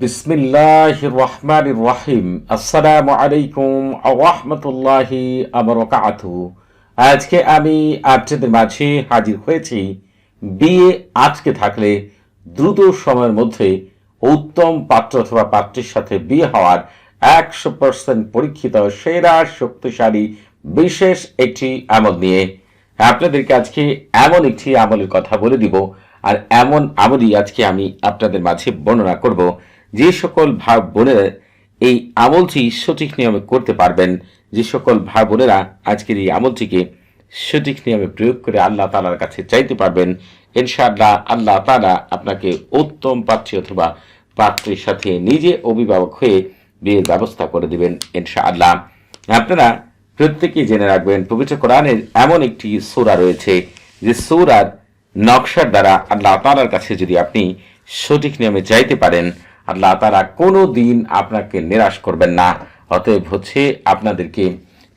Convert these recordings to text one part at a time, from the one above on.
বিসমিল্লাহির রহমানির রহিম। আসসালামু আলাইকুম ওয়া রাহমাতুল্লাহি ওয়া বারাকাতুহু। আজকে আমি আপনাদের মাঝে হাজির হয়েছি বিয়ে আজকে থাকলে দ্রুত সময়ের মধ্যে উত্তম পাত্র অথবা পাত্রীর সাথে বিয়ে হওয়ার 100% পরীক্ষিত সেরা শক্তিশালী বিশেষ একটি আমল নিয়ে আপনাদেরকে আজকে এমন একটি আমলের কথা বলে দিব। আর এমন আমলই আজকে আমি আপনাদের মাঝে বর্ণনা করব, যে সকল ভাই বোনেরা এই আমলটি সঠিক নিয়মে করতে পারবেন, যে সকল ভাই বোনেরা আজকের এই আমলটিকে সঠিক নিয়মে প্রয়োগ করে আল্লাহ তাআলার কাছে চাইতে পারবেন, ইনশাআল্লাহ আল্লাহ তাআলা আপনাকে উত্তম পাত্রী অথবা পাত্রীর সাথে নিজে অভিভাবক হয়ে বিয়ের ব্যবস্থা করে দিবেন ইনশাআল্লাহ। আপনারা প্রত্যেকেই জেনে রাখবেন, পবিত্র কোরআনের এমন একটি সূরা রয়েছে যে সূরার নকশার দ্বারা আল্লাহ তাআলার কাছে যদি আপনি সঠিক নিয়মে চাইতে পারেন, আল্লাহ তাআলা কোনো দিন আপনাকে নিরাশ করবেন না। অতএব হচ্ছে আপনাদেরকে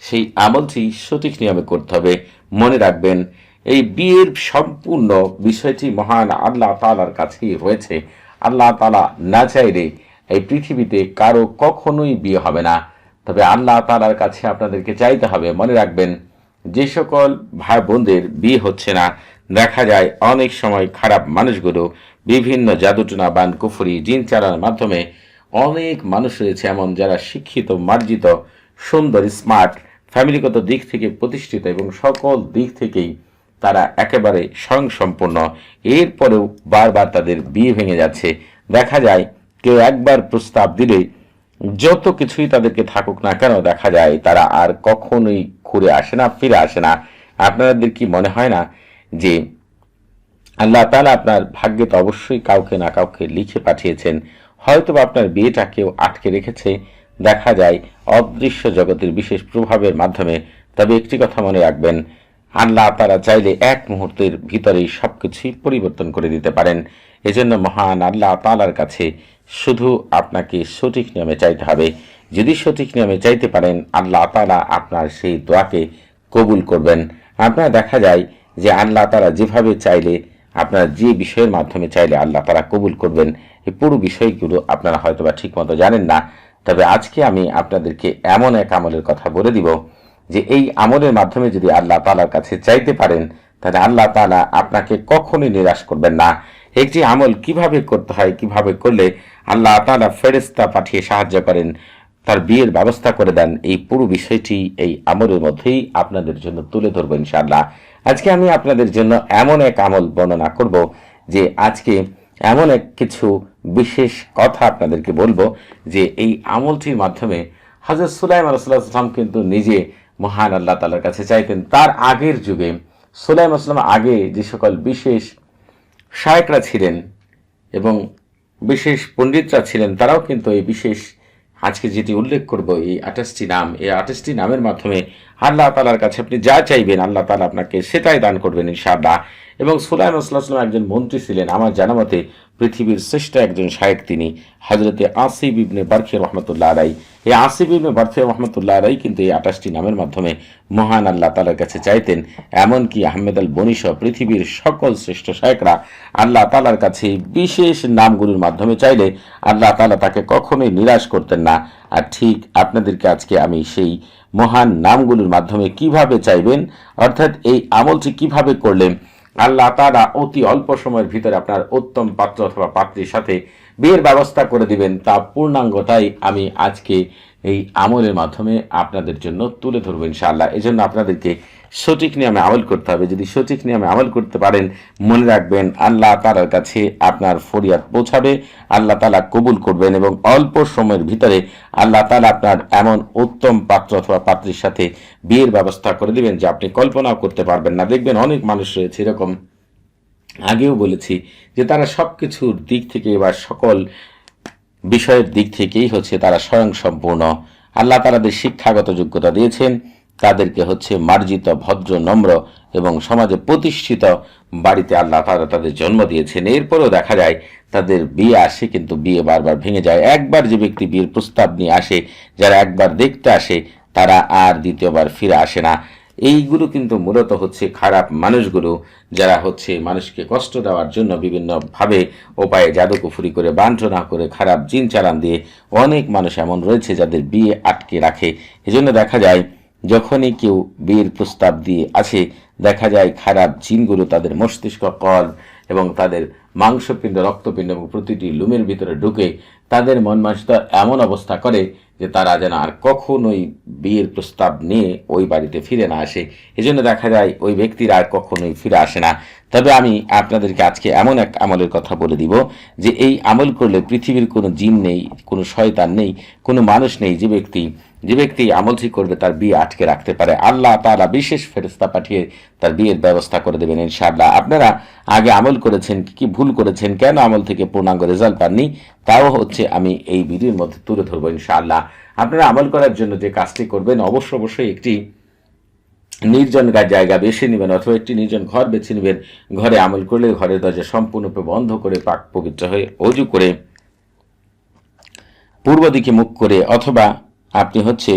সেই আমলটি সঠিক নিয়মে করতে হবে। মনে রাখবেন, এই বিয়ের সম্পূর্ণ বিষয়টি মহান আল্লাহ তাআলার কাছেই রয়েছে। আল্লাহ তাআলা না চাইলে এই পৃথিবীতে কারো কখনোই বিয়ে হবে না, তবে আল্লাহ তাআলার কাছে আপনাদেরকে চাইতে হবে। মনে রাখবেন, যে সকল ভাই বোনদের বিয়ে হচ্ছে না, দেখা যায় অনেক সময় খারাপ মানুষগুলো বিভিন্ন জাদুটনা বান কুফরি জিন চালানোর মাধ্যমে অনেক মানুষ রয়েছে এমন যারা শিক্ষিত, মার্জিত, সুন্দর, স্মার্ট, ফ্যামিলিগত দিক থেকে প্রতিষ্ঠিত এবং সকল দিক থেকেই তারা একেবারে স্বয়ংসম্পূর্ণ। এরপরেও বারবার তাদের বিয়ে ভেঙে যাচ্ছে। দেখা যায় কেউ একবার প্রস্তাব দিলে যত কিছুই তাদেরকে থাকুক না কেন, দেখা যায় তারা আর কখনোই ঘুরে আসে না, ফিরে আসে না। আপনাদের কি মনে হয় না যে আল্লাহ তাআলা আপনার ভাগ্যে তো অবশ্যই কাউকে না কাউকে লিখে পাঠিয়েছেন? হয়তো আপনার বিয়েটা কেউ আটকে রেখেছে, দেখা যায় অদৃশ্য জগতের বিশেষ প্রভাবের মাধ্যমে। তবে একটি কথা মনে রাখবেন, আল্লাহ তাআলা চাইলে এক মুহূর্তের ভিতরেই সবকিছুই পরিবর্তন করে দিতে পারেন। এজন্য মহান আল্লাহ তাআলার কাছে শুধু আপনাকে সঠিক নিয়মে চাইতে হবে। যদি সঠিক নিয়মে চাইতে পারেন, আল্লাহ তাআলা আপনার সেই দোয়াকে কবুল করবেন। আপনারা দেখা যায় যে আল্লাহ তাআলা যেভাবে চাইলে, আপনারা যে বিষয়ের মাধ্যমে চাইলে আল্লাহ তাআলা কবুল করবেন, এই পুরো বিষয়গুলো আপনারা হয়তোবা ঠিকমতো জানেন না। তবে আজকে আমি আপনাদেরকে এমন এক আমলের কথা বলে দিব যে এই আমলের মাধ্যমে যদি আল্লাহ তাআলার কাছে চাইতে পারেন, তাহলে আল্লাহ তাআলা আপনাকে কখনোই নিরাশ করবেন না। একটি আমল কিভাবে করতে হয়, কিভাবে করলে আল্লাহ তাআলা ফেরেশতা পাঠিয়ে সাহায্য করেন, তার বিয়ের ব্যবস্থা করে দেন, এই পুরো বিষয়টি এই আমলের মধ্যেই আপনাদের জন্য তুলে ধরবো ইনশাআল্লাহ। আজকে আমি আপনাদের জন্য এমন এক আমল বর্ণনা করব যে আজকে এমন এক কিছু বিশেষ কথা আপনাদেরকে বলবো যে এই আমলটির মাধ্যমে হযরত সুলাইমান আলাইহিস সালাম কিন্তু নিজে মহান আল্লাহ তাআলার কাছে চাইতেন। তার আগের যুগে সুলাইমান আলাইহিস সালাম আগে যে সকল বিশেষ শায়েখরা ছিলেন এবং বিশেষ পণ্ডিতরা ছিলেন, তারাও কিন্তু এই বিশেষ আজকে যেটি উল্লেখ করব এই 28টি নাম, এই 28টি নামের মাধ্যমে আল্লাহ তাআলার কাছে আপনি যা চাইবেন আল্লাহ তাআলা আপনাকে সেটাই দান করবেন ইনশাআল্লাহ। এবং সুলাইমান আলাইহিস সালাম একজন মন্ত্রী ছিলেন। আমার জানা মতে পৃথিবীর শ্রেষ্ঠ একজন শায়েখ তিনি হযরতে আসিফ ইবনে বারখিয়া রাহমাতুল্লাহ আলাইহি। এই আসিফ ইবনে বারখিয়া রাহমাতুল্লাহ আলাইহি কিন্তু এই 28টি নামের মাধ্যমে মহান আল্লাহ তাআলার কাছে চাইতেন। এমনকি আহমেদ আল বনী সহ পৃথিবীর সকল শ্রেষ্ঠ শায়েখরা আল্লাহ তাআলার কাছে বিশেষ নামগুলোর মাধ্যমে চাইলে আল্লাহ তাআলা তাকে কখনোই নিরাশ করতেন না। আর ঠিক আপনাদেরকে আজকে আমি সেই মহান নামগুলোর মাধ্যমে কিভাবে চাইবেন, অর্থাৎ এই আমলটি কিভাবে করলে আল্লাহ তাআলা অতি অল্প সময়ের ভিতরে আপনার উত্তম পাত্র অথবা পাত্রীর সাথে বিয়ের ব্যবস্থা করে দিবেন, তা পূর্ণাঙ্গতাই আমি আজকে এই আমলের মাধ্যমে আপনাদের জন্য তুলে ধরবো ইনশাআল্লাহ। এজন্য আপনাদেরকে সঠিক নিয়মে আমল করতে হবে। যদি সঠিক নিয়মে আমল করতে পারেন, মনে রাখবেন আল্লাহ তাআলার কাছে আপনার ফরিয়াদ পৌঁছাবে, আল্লাহ তাআলা কবুল করবেন এবং অল্প সময়ের ভিতরে আল্লাহ তাআলা আপনার এমন উত্তম পাত্র অথবা পাত্রীর সাথে বিয়ের ব্যবস্থা করে দিবেন যে আপনি কল্পনাও করতে পারবেন না। দেখবেন অনেক মানুষ রয়েছে এরকম, আগেও বলেছি যে তারা সবকিছুর দিক থেকে বা সকল বিষয়ের দিক থেকেই হচ্ছে তারা স্বয়ংসম্পূর্ণ। আল্লাহ তাআলাদের শিক্ষাগত যোগ্যতা দিয়েছেন, তাদেরকে হচ্ছে মার্জিত, ভদ্র, নম্র এবং সমাজে প্রতিষ্ঠিত বাড়িতে আল্লাহ তাআলা তাদের জন্ম দিয়েছেন। এরপরেও দেখা যায় তাদের বিয়ে আসে, কিন্তু বিয়ে বারবার ভেঙে যায়। একবার যে ব্যক্তি বিয়ের প্রস্তাব নিয়ে আসে, যারা একবার দেখতে আসে, তারা আর দ্বিতীয়বার ফিরে আসে না। এইগুলো কিন্তু মূলত হচ্ছে খারাপ মানুষগুলো, যারা হচ্ছে মানুষকে কষ্ট দেওয়ার জন্য বিভিন্নভাবে উপায়ে জাদুকুফুরি করে, বাঞ্ছনা করে, খারাপ জিন চালান দিয়ে অনেক মানুষ এমন রয়েছে যাদের বিয়ে আটকে রাখে। এজন্য দেখা যায় যখনই কেউ বিয়ের প্রস্তাব দিয়ে আসে, দেখা যায় খারাপ জিনগুলো তাদের মস্তিষ্ক, কল এবং তাদের মাংসপিণ্ড, রক্তপিণ্ড এবং প্রতিটি লুমের ভিতরে ঢুকে তাদের মন মানসিকতা এমন অবস্থা করে যে তারা যেন আর কখনোই বিয়ের প্রস্তাব নিয়ে ওই বাড়িতে ফিরে না আসে। এজন্য দেখা যায় ওই ব্যক্তিরা আর কখনোই ফিরে আসে না। তবে আমি আপনাদেরকে আজকে এমন এক আমলের কথা বলে দিব যে এই আমল করলে পৃথিবীর কোনো জিন নেই, কোনো শয়তান নেই, কোনো মানুষ নেই যে ব্যক্তি আমলটি করবে তার বিয়ে আটকে রাখতে পারে। আল্লাহ তাআলা বিশেষ ফেরেশতা পাঠিয়ে তার বিয়ের ব্যবস্থা করে দেবেন ইনশাআল্লাহ। আপনারা আগে আমল করেছেন, কি ভুল করেছেন, কেন আমল থেকে পূর্ণাঙ্গ রেজাল্ট পাননি, তাও হচ্ছে আমি এই ভিডিওর মধ্যে তুলে ধরবো ইনশাআল্লাহ। আপনারা আমল করার জন্য যে কাজটি করবেন, অবশ্যই একটি নির্জন জায়গা বেছে নেবেন অথবা একটি নির্জন ঘর বেছে নেবেন। ঘরে আমল করলে ঘরের দরজা সম্পূর্ণরূপে বন্ধ করে পাক পবিত্র হয়ে ওযু করে পূর্ব দিকে মুখ করে, অথবা আপনি হচ্ছে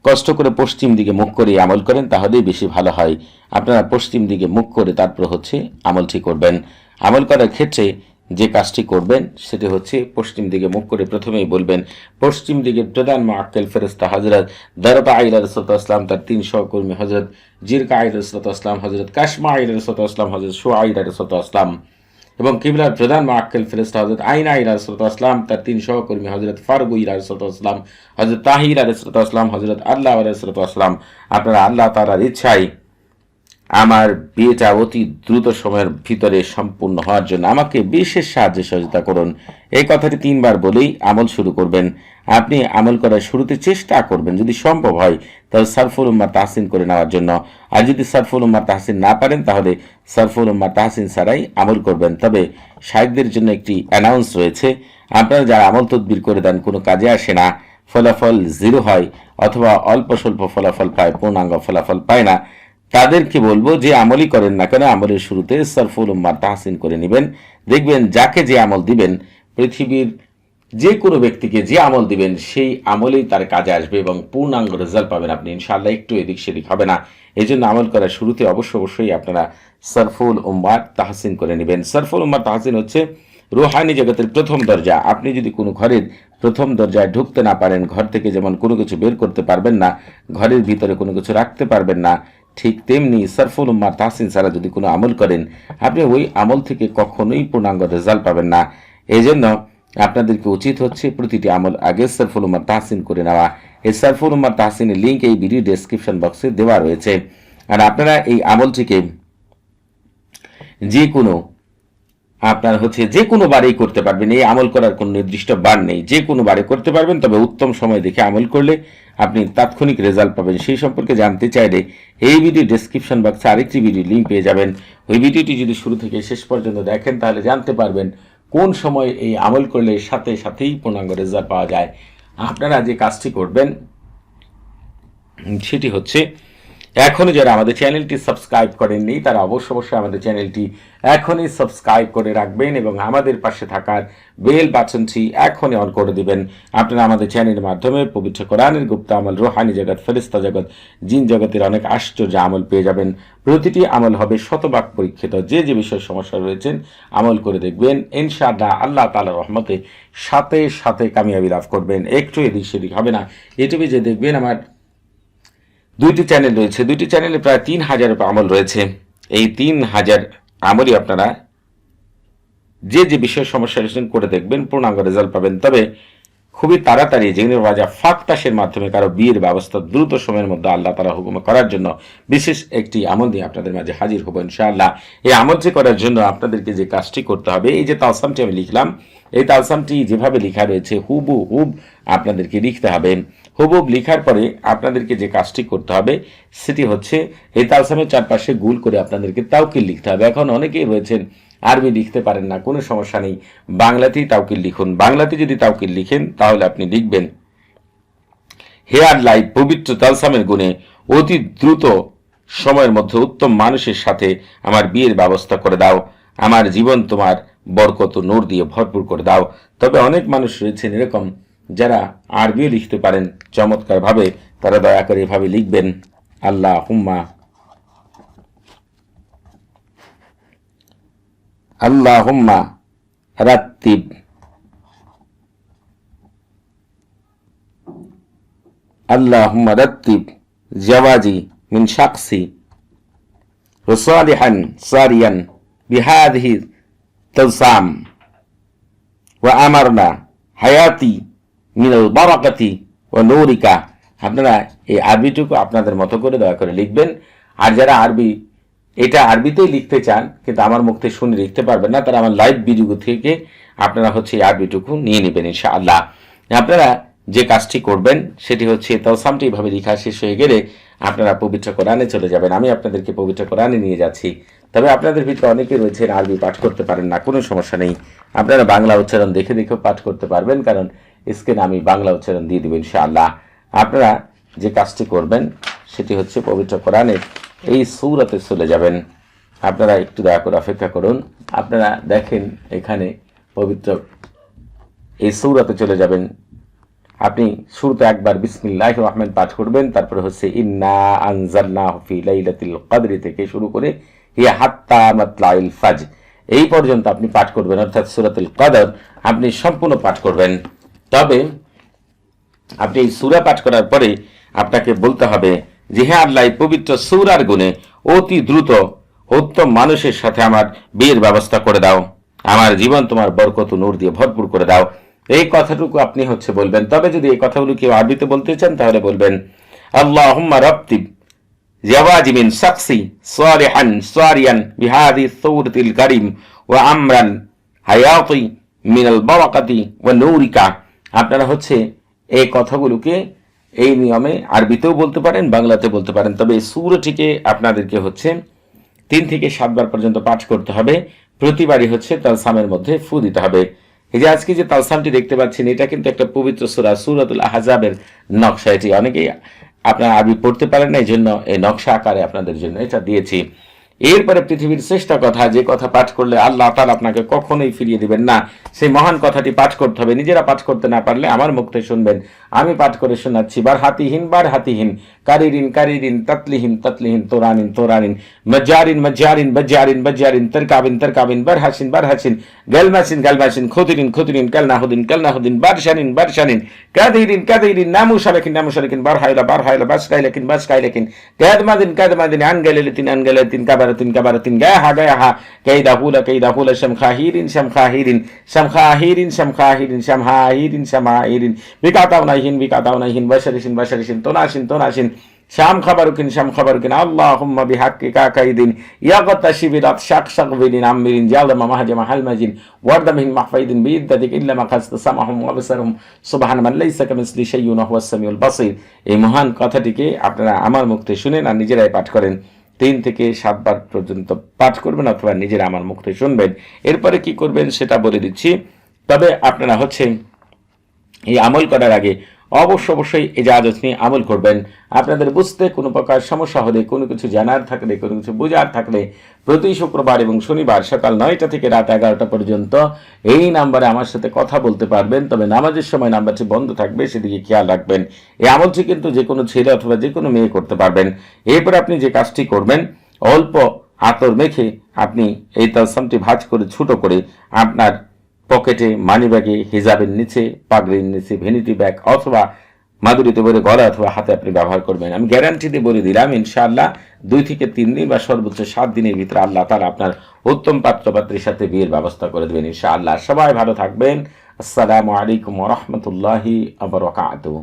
কষ্ট করে পশ্চিম দিকে মুখ করে আমল করেন, তাহলেই বেশি ভালো হয়। আপনারা পশ্চিম দিকে মুখ করে তারপর হচ্ছে আমলটি করবেন। আমল করার ক্ষেত্রে যে কাজটি করবেন সেটি হচ্ছে পশ্চিম দিকে মুখ করে প্রথমেই বলবেন, পশ্চিম দিকে প্রধান মুআক্কেল ফেরেশতা হযরত দারবা আলাইহিসসালাম, তার 3 সহকর্মী হযরত জিরকা আলাইহিসসালাম, হযরত কাশমা আলাইহিসসালাম, হযরত শুআইব আলাইহিসসালাম এবং কিবলার প্রধান মুআক্কেল ফেরেশতা হযরত আইনা আলাইহিসসালাম, তার 3 সহকর্মী হযরত ফারগুই আলাইহিসসালাম, হযরত তাহির আলাইহিসসালাম, হযরত আল্লাহ আলাইহিসসালাম। আপনারা আল্লাহ তাআলার ইচ্ছায় আমার বিয়েটা অতি দ্রুত সময়ের ভিতরে সম্পূর্ণ হওয়ার জন্য আমাকে বিশেষ সাহায্য সহযোগিতা করুন, এই কথাটি 3 বার বলেই আমল শুরু করবেন। আপনি আমল করার শুরুতে চেষ্টা করবেন যদি সম্ভব হয় তাহলে সারফুল উম্মাহ তাহসিন করে নেওয়ার জন্য, আর যদি সারফুল উম্মাহ তাহসিন না পারেন তাহলে সারফুল উম্মাহ তাহসিন ছাড়াই আমল করবেন। তবে শায়েখদের জন্য একটি অ্যানাউন্স রয়েছে, আপনারা যারা আমল তদবির করে দেন কোনো কাজে আসে না, ফলাফল 0 হয় অথবা অল্প স্বল্প ফলাফল পায়, পূর্ণাঙ্গ ফলাফল পায় না, তাদেরকে বলবো যে আমলই করেন না কেন আমলের শুরুতে সারফুল উম্মাহ তাহসিন করে নেবেন। দেখবেন যাকে যে আমল দিবেন, পৃথিবীর যে কোনো ব্যক্তিকে যে আমল দিবেন সেই আমলেই তার কাজে আসবে এবং পূর্ণাঙ্গ রেজাল্ট পাবেন আপনি ইনশাআল্লাহ। একটু এদিক সেদিক হবে না। এই জন্য আমল করার শুরুতে অবশ্যই আপনারা সারফুল উম্মাহ তাহসিন করে নেবেন। সারফুল উম্মাহ তাহসিন হচ্ছে রুহানি জগতের প্রথম দরজা। আপনি যদি কোনো ঘরের প্রথম দরজায় ঢুকতে না পারেন, ঘর থেকে যেমন কোনো কিছু বের করতে পারবেন না, ঘরের ভিতরে কোনো কিছু রাখতে পারবেন না, ঠিক তেমনি সারফুল উম্মাহ তাহসিন ছাড়া যদি কোনো আমল করেন, আপনি ওই আমল থেকে কখনোই পূর্ণাঙ্গ রেজাল্ট পাবেন না। এই জন্য আপনাদেরকে উচিত হচ্ছে প্রতিটি আমল আগে সারফুল উম্মাহ তাহসিন করে নেওয়া। এই সারফুল উম্মাহ তাহসিনের লিঙ্ক এই ভিডিও ডেসক্রিপশন বক্সে দেওয়া রয়েছে। আর আপনারা এই আমলটিকে যে কোনো আপনার হচ্ছে যে কোনো বারেই করতে পারবেন। এই আমল করার কোনো নির্দিষ্ট বার নেই, যে কোনো বারে করতে পারবেন। তবে উত্তম সময় দেখে আমল করলে আপনি তাৎক্ষণিক রেজাল্ট পাবেন। সেই সম্পর্কে জানতে চাইলে এই ভিডিও ডেসক্রিপশন বক্সে আরেকটি ভিডিও লিঙ্ক পেয়ে যাবেন। ওই ভিডিওটি যদি শুরু থেকে শেষ পর্যন্ত দেখেন তাহলে জানতে পারবেন কোন সময় এই আমল করলে সাথেই পূর্ণাঙ্গ রেজাল্ট পাওয়া যায়। আপনারা যে কাজটি করবেন সেটি হচ্ছে, এখনও যারা আমাদের চ্যানেলটি সাবস্ক্রাইব করেননি তারা অবশ্যই আমাদের চ্যানেলটি এখনই সাবস্ক্রাইব করে রাখবেন এবং আমাদের পাশে থাকার বেল বাটনটি এখনই অন করে দিবেন। আপনারা আমাদের চ্যানেলের মাধ্যমে পবিত্র কোরআনের গুপ্ত আমল, রুহানি জগৎ, ফেরেশতা জগৎ, জিন জগতের অনেক আশ্চর্য আমল পেয়ে যাবেন। প্রতিটি আমল হবে শতভাগ পরীক্ষিত। যে বিষয়ে সমস্যা রয়েছেন আমল করে দেখবেন, ইনশাআল্লাহ আল্লাহ তাআলার রহমতে সাথে কামিয়াবি লাভ করবেন। একটু এদিক সেদিক হবে না। ইউটিউবে যে দেখবেন আমার 2টি চ্যানেল রয়েছে, 2টি চ্যানেলে প্রায় 3000 আমল রয়েছে। এই 3000 আমলই আপনারা যে বিষয়ে সমস্যা রয়েছেন করে দেখবেন, পূর্ণাঙ্গ রেজাল্ট পাবেন। তবে খুবই তাড়াতাড়ি যেগুলো রাজা ফাঁকতাসের মাধ্যমে কারো বিয়ের ব্যবস্থা দ্রুত সময়ের মধ্যে আল্লাহ তাআলা হুকুম করার জন্য বিশেষ একটি আমল নিয়ে আপনাদের মাঝে হাজির হব ইনশাআল্লাহ। এই আমলটি করার জন্য আপনাদেরকে যে কাজটি করতে হবে, এই যে তালসামটি আমি লিখলাম, এই তালসামটি যেভাবে লেখা রয়েছে হুবহু আপনাদেরকে লিখতে হবে। হুবহু লেখার পরে আপনাদেরকে যে কাজটি করতে হবে সেটি হচ্ছে এই তালসামের চারপাশে গোল করে আপনাদেরকে তাওকিল লিখতে হবে। এখন অনেকেই রয়েছেন আরবি লিখতে পারেন না, কোনো সমস্যা নেই, বাংলাতেই তাওকিল লিখুন। বাংলাতে যদি তাওকিল লিখেন তাহলে আপনি লিখবেন, হে আল্লাহ, পবিত্র তালসামের গুণে অতি দ্রুত সময়ের মধ্যে উত্তম মানুষের সাথে আমার বিয়ের ব্যবস্থা করে দাও, আমার জীবন তোমার বরকত নূর দিয়ে ভরপুর করে দাও। তবে অনেক মানুষ রয়েছেন এরকম যারা আরবিও লিখতে পারেন চমৎকারভাবে, তারা দয়া করে এভাবে লিখবেন, আল্লাহুম্মা আল্লাহুম্মা রাত্তিব আল্লাহুম্মা রাত্তিব জাওয়াজি মিন শাকসি وصالحا صاريا بهذه التلصام وأمرنا حياتي من البركة ونورك। আপনারা এই আরবিটুকু আপনাদের মতো করে দয়া করে লিখবেন। আর যারা এটা আরবিতেই লিখতে চান কিন্তু আমার মুখ থেকে শুনে লিখতে পারবেন না, তারা আমার লাইভ ভিডিও থেকে আপনারা এই আরবিটুকু নিয়ে নেবেন ইনশাআল্লাহ। আপনারা যে কাজটি করবেন সেটি তালসামটি এভাবে লেখা শেষ হয়ে গেলে আপনারা পবিত্র কোরআনে চলে যাবেন। আমি আপনাদেরকে পবিত্র কোরআনে নিয়ে যাচ্ছি। তবে আপনাদের ভিতরে অনেকে রয়েছেন আরবি পাঠ করতে পারেন না, কোনো সমস্যা নেই, আপনারা বাংলা উচ্চারণ দেখে দেখেও পাঠ করতে পারবেন, কারণ স্ক্রিনে আমি বাংলা উচ্চারণ দিয়ে দেব ইনশাআল্লাহ। আপনারা যে কাজটি করবেন সেটি পবিত্র কোরআনের এই সূরাতে চলে যাবেন। আপনারা একটু দয়া করে অপেক্ষা করুন। আপনারা দেখেন এখানে পবিত্র এই সূরাতে চলে যাবেন। আপনি শুরুতে একবার বিসমিল্লাহির রহমান পাঠ করবেন, তারপরে ইন্না আনজালনাহু ফি লাইলাতিল কদরি থেকে শুরু করে হিয়া হাত্তা মাতলাইল ফাজর এই পর্যন্ত আপনি পাঠ করবেন, অর্থাৎ সূরাতুল কদর আপনি সম্পূর্ণ পাঠ করবেন। তবে আপনি এই সূরা পাঠ করার পরে আপনাকে বলতে হবে যে হে আল্লাহ, এই পবিত্র সূরার গুণে অতি দ্রুত উত্তম মানুষের সাথে আমার বিয়ের ব্যবস্থা করে দাও, আমার জীবন তোমার বরকত নূর দিয়ে ভরপুর করে দাও। এই কথাটুকু আপনি বলবেন। তবে যদি এই কথাগুলো কেউ আরবিতে বলতে চান তাহলে বলবেন আল্লাহুম্মা রাত্তিব জাওয়াজি মিন শাকসি সালিহান সারিয়ান বিহাদি সূরাতিল কারীম ওয়া আমরান হায়াতি মিনাল বারাকাতি ওয়া নূরিকা। আপনারা এই কথাগুলোকে এই নিয়মে আরবিতেও বলতে পারেন, বাংলাতে বলতে পারেন। তবে এই সূরাটিকে আপনাদেরকে 3 থেকে 7 বার পর্যন্ত পাঠ করতে হবে। প্রতিবারই তালসামের মধ্যে ফু দিতে হবে। এই যে আজকে যে তালসামটি দেখতে পাচ্ছেন এটা কিন্তু একটা পবিত্র সূরা সূরাতুল আহজাবের নকশা। এটি অনেকেই আপনারা আরবি পড়তে পারেন না, এই জন্য এই নকশা আকারে আপনাদের জন্য এটা দিয়েছি। এরপরে পৃথিবীর শ্রেষ্ঠ কথা, যে কথা পাঠ করলে আল্লাহ তাআলা আপনাকে কখনোই ফিরিয়ে দিবেন না, সেই মহান কথাটি পাঠ করতে হবে। নিজেরা পাঠ করতে না পারলে আমার মুখ থেকে শুনবেন, আমি পাঠ করে শোনাচ্ছি। বার হাতিহীন কারিরিন কারিরিন তাতলিহিন তাতলিহিন তোরানিন তোরানিন মজ্জারিন মজ্জারিন বজ্জারিন বজ্জারিন তরকাবিন তরকাবিন বারহাসিন বারহাসিন গালমাসিন গালমাসিন খুদিরিন খুদিরিন কালনাহুদিন কালনাহুদিন বারশানিন বারশানিন কাদিরিন কাদিরিন নামুশালাকিন নামুশালাকিন বারহাইলা বারহাইলা বাসকাইলাকিন বাসকাইলাকিন কাদমাদিন কাদমাদিন আনগালালিতিন আনগালালিতিন কাবারাতিন কাবারাতিন গাহা গাহা কাইদাহুলা কাইদাহুলা শামখাহিরিন শামখাহিরিন শামখাহিরিন শামখাহিরিন শামহাহিরিন শামহাহিরিন বিকাতাউনাহিন বিকাতাউনাহিন বাশারিসিন বাশারিসিন তোনাসিন তোনাসিন শাম খাবারুকিন শাম খাবারুকিন আল্লাহুম্মা বিহাক্কিকা কাইদিন ইয়াগতাশি বিরাত শাকশাকবিন আমিরিন জালমা মাহাজামা হালমাজিন ওয়ারদামিন মাহফাইদিন বিইদ্দাতিক ইল্লা মা খাসতাসামাহুম ওয়া বাসারহুম সুবহানাল্লাহি লাইসা কামিসলি শাইউন ওয়া হুয়াস সামিউল বাসীর। এই মহান কথাটিকে আপনারা আমার মুখ থেকে শুনেন আর নিজেরাই পাঠ করেন। 3 থেকে 7 বার পর্যন্ত পাঠ করবেন অথবা নিজেরা আমার মুখ থেকে শুনবেন। এরপরে কি করবেন সেটা বলে দিচ্ছি। তবে আপনারা এই আমল করার আগে অবশ্যই ইজাজত নিয়ে আমল করবেন। আপনাদের বুঝতে কোনো প্রকার সমস্যা হলে, কোনো কিছু জানার থাকলে, কোনো কিছু বোঝার থাকলে প্রতি শুক্রবার এবং শনিবার সকাল 9টা থেকে রাত 11টা পর্যন্ত এই নাম্বারে আমার সাথে কথা বলতে পারবেন। তবে নামাজের সময় নাম্বারটি বন্ধ থাকবে, সেদিকে খেয়াল রাখবেন। এই আমলটি কিন্তু যে কোনো ছেলে অথবা যে কোনো মেয়ে করতে পারবেন। এরপর আপনি যে কাজটি করবেন, অল্প আতর মেখে আপনি এই তালসামটি ভাঁজ করে ছোট করে আপনার পকেটে, মানি ব্যাগে, হিজাবের নিচে, পাগড়ির নিচে, ভ্যানিটি ব্যাগ অথবা মাদুরিতে বলে গলা অথবা হাতে আপনি ব্যবহার করবেন। আমি গ্যারান্টি দিয়ে বলে দিলাম ইনশাআল্লাহ 2 থেকে 3 দিন বা সর্বোচ্চ 7 দিনের ভিতরে আল্লাহ তাআলা আপনার উত্তম পাত্রপাত্রীর সাথে বিয়ের ব্যবস্থা করে দেবেন ইনশাআল্লাহ। সবাই ভালো থাকবেন। আসসালামু আলাইকুম ওয়া রাহমাতুল্লাহি ওয়া বারাকাতুহু।